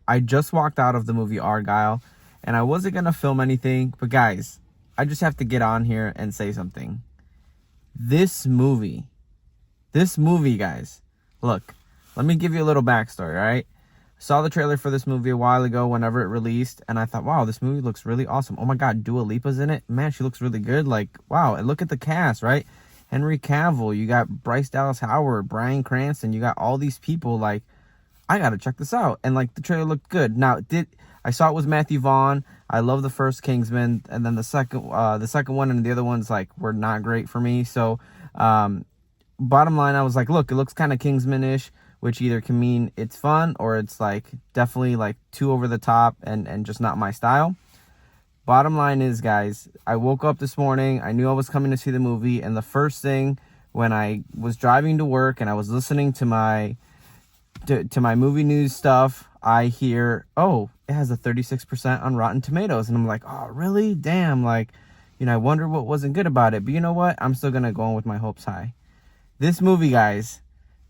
I just walked out of the movie Argyle, and I wasn't going to film anything, but guys, I just have to get on here and say something. This movie, guys, look, let me give you a little backstory, all right? Saw the trailer for this movie a while ago whenever it released, and I thought, wow, this movie looks really awesome. Oh my God, Dua Lipa's in it? Man, she looks really good. Like, wow, and look at the cast, right? Henry Cavill, you got Bryce Dallas Howard, Bryan Cranston, you got all these people. Like, I gotta check this out. And like, the trailer looked good. Now, I saw it was Matthew Vaughn. I love the first Kingsman, and then the second one and the other ones like were not great for me. So, bottom line, I was like, look, it looks kind of Kingsman-ish, which either can mean it's fun or it's like definitely like too over the top and just not my style. Bottom line is, guys, I woke up this morning, I knew I was coming to see the movie, and the first thing when I was driving to work and I was listening to my movie news stuff, I hear, oh, it has a 36% on Rotten Tomatoes. And I'm like, oh, really? Damn, like, I wonder what wasn't good about it. But you know what? I'm still going to go on with my hopes high. This movie, guys,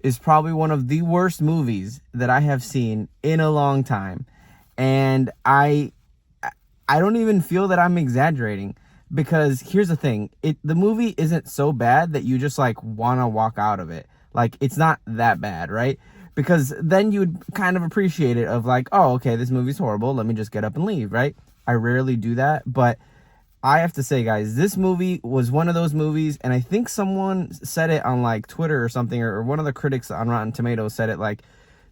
is probably one of the worst movies that I have seen in a long time. And I don't even feel that I'm exaggerating, because here's the thing. The movie isn't so bad that you just like want to walk out of it. Like, it's not that bad, right? Because then you would kind of appreciate it of like, oh, okay, this movie's horrible. Let me just get up and leave, right? I rarely do that, but I have to say, guys, this movie was one of those movies, and I think someone said it on like Twitter or something, or one of the critics on Rotten Tomatoes said it, like,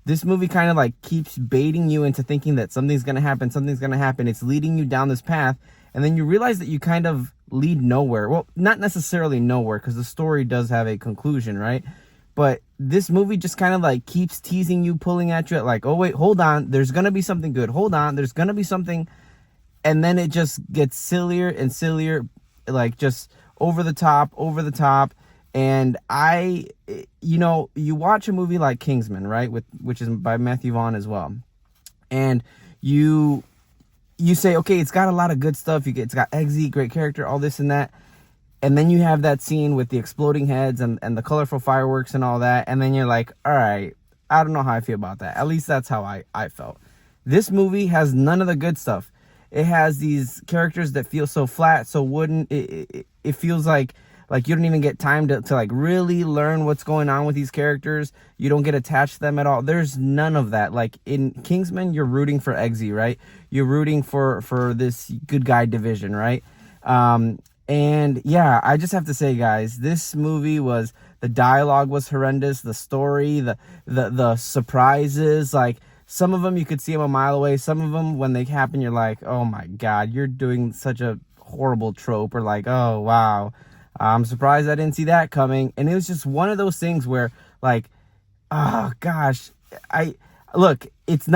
this movie kind of like keeps baiting you into thinking that something's going to happen. It's leading you down this path, and then you realize that you kind of lead nowhere. Well, not necessarily nowhere, because the story does have a conclusion, right? But this movie just kind of like keeps teasing you, pulling at you at like, oh wait, hold on, there's going to be something good. Hold on, there's going to be something. And then it just gets sillier and sillier, like just over the top. And you watch a movie like Kingsman, right? Which is by Matthew Vaughn as well. And you say, okay, it's got a lot of good stuff. It's got Eggsy, great character, all this and that. And then you have that scene with the exploding heads and the colorful fireworks and all that. And then you're like, all right, I don't know how I feel about that. At least that's how I felt. This movie has none of the good stuff. It has these characters that feel so flat, so wooden. It feels like you don't even get time to like really learn what's going on with these characters. You don't get attached to them at all. There's none of that. Like in Kingsman, you're rooting for Eggsy, right? You're rooting for this good guy division, right? And yeah, I just have to say, guys, this movie the dialogue was horrendous. The story, the surprises, like some of them you could see them a mile away. Some of them, when they happen, you're like, oh my God, you're doing such a horrible trope. Or like, oh wow, I'm surprised I didn't see that coming. And it was just one of those things where like, oh gosh, it's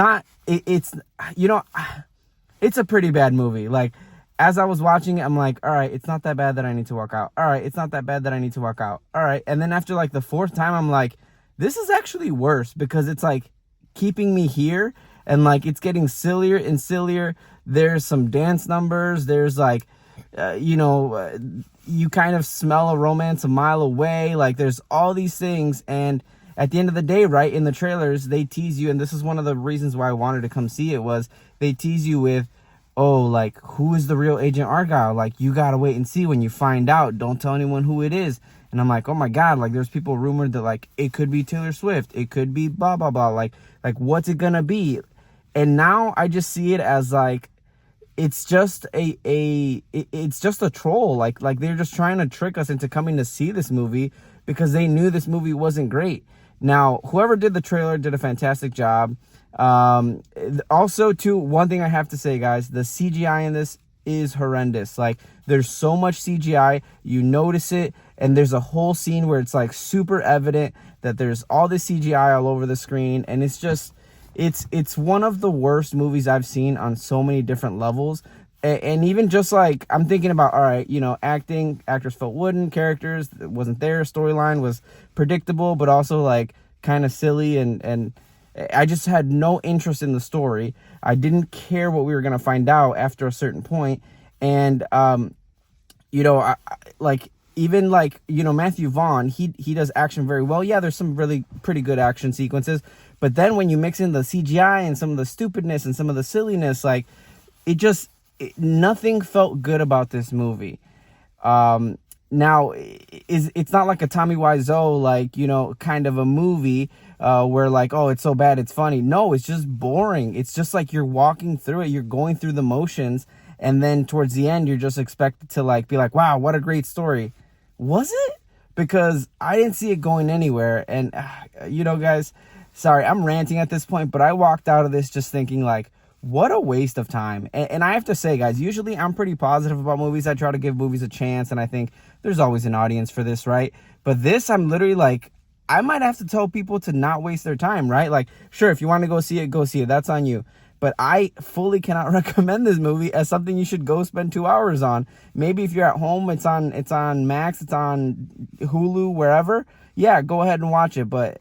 a pretty bad movie. Like, as I was watching it, I'm like, all right, it's not that bad that I need to walk out. All right, it's not that bad that I need to walk out. All right. And then after like the fourth time, I'm like, this is actually worse, because it's like keeping me here, and like it's getting sillier and sillier. There's some dance numbers. There's like, you kind of smell a romance a mile away. Like there's all these things. And at the end of the day, right, in the trailers, they tease you. And this is one of the reasons why I wanted to come see it, was they tease you with, oh, like, who is the real Agent Argyle? Like, you gotta wait and see. When you find out, don't tell anyone who it is. And I'm like, oh my God, like, there's people rumored that, like, it could be Taylor Swift. It could be blah, blah, blah. Like, what's it gonna be? And now I just see it as, like, it's just it's just a troll. Like, they're just trying to trick us into coming to see this movie because they knew this movie wasn't great. Now, whoever did the trailer did a fantastic job. Also, too, one thing I have to say, guys, the CGI in this is horrendous. Like, there's so much CGI, you notice it, and there's a whole scene where it's like super evident that there's all this CGI all over the screen, and it's just, it's one of the worst movies I've seen on so many different levels. And even just like, I'm thinking about, all right, actors felt wooden, characters wasn't there, storyline was predictable, but also like kind of silly, and I just had no interest in the story. I didn't care what we were going to find out after a certain point. And, Matthew Vaughn, he does action very well. Yeah, there's some really pretty good action sequences, But then when you mix in the CGI and some of the stupidness and some of the silliness, like nothing felt good about this movie. Now, it's not like a Tommy Wiseau, like, you know, kind of a movie where like, oh, it's so bad it's funny. No, it's just boring. It's just like you're walking through it, you're going through the motions, and then towards the end you're just expected to like be like, wow, what a great story. Was it? Because I didn't see it going anywhere. And you know, guys, sorry, I'm ranting at this point, but I walked out of this just thinking like, what a waste of time. And I have to say, guys, usually I'm pretty positive about movies. I try to give movies a chance, and I think there's always an audience for this, right? But this, I'm literally like, I might have to tell people to not waste their time, right? Like, sure, if you want to go see it, go see it. That's on you. But I fully cannot recommend this movie as something you should go spend 2 hours on. Maybe if you're at home, it's on Max, it's on Hulu, wherever. Yeah, go ahead and watch it. But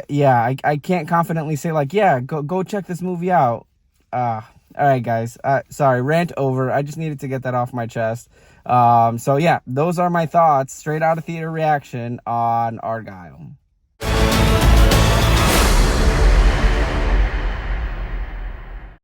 yeah, I can't confidently say like, yeah, go check this movie out. All right, guys. Sorry, rant over. I just needed to get that off my chest. So yeah, those are my thoughts, straight out of theater reaction on Argyle.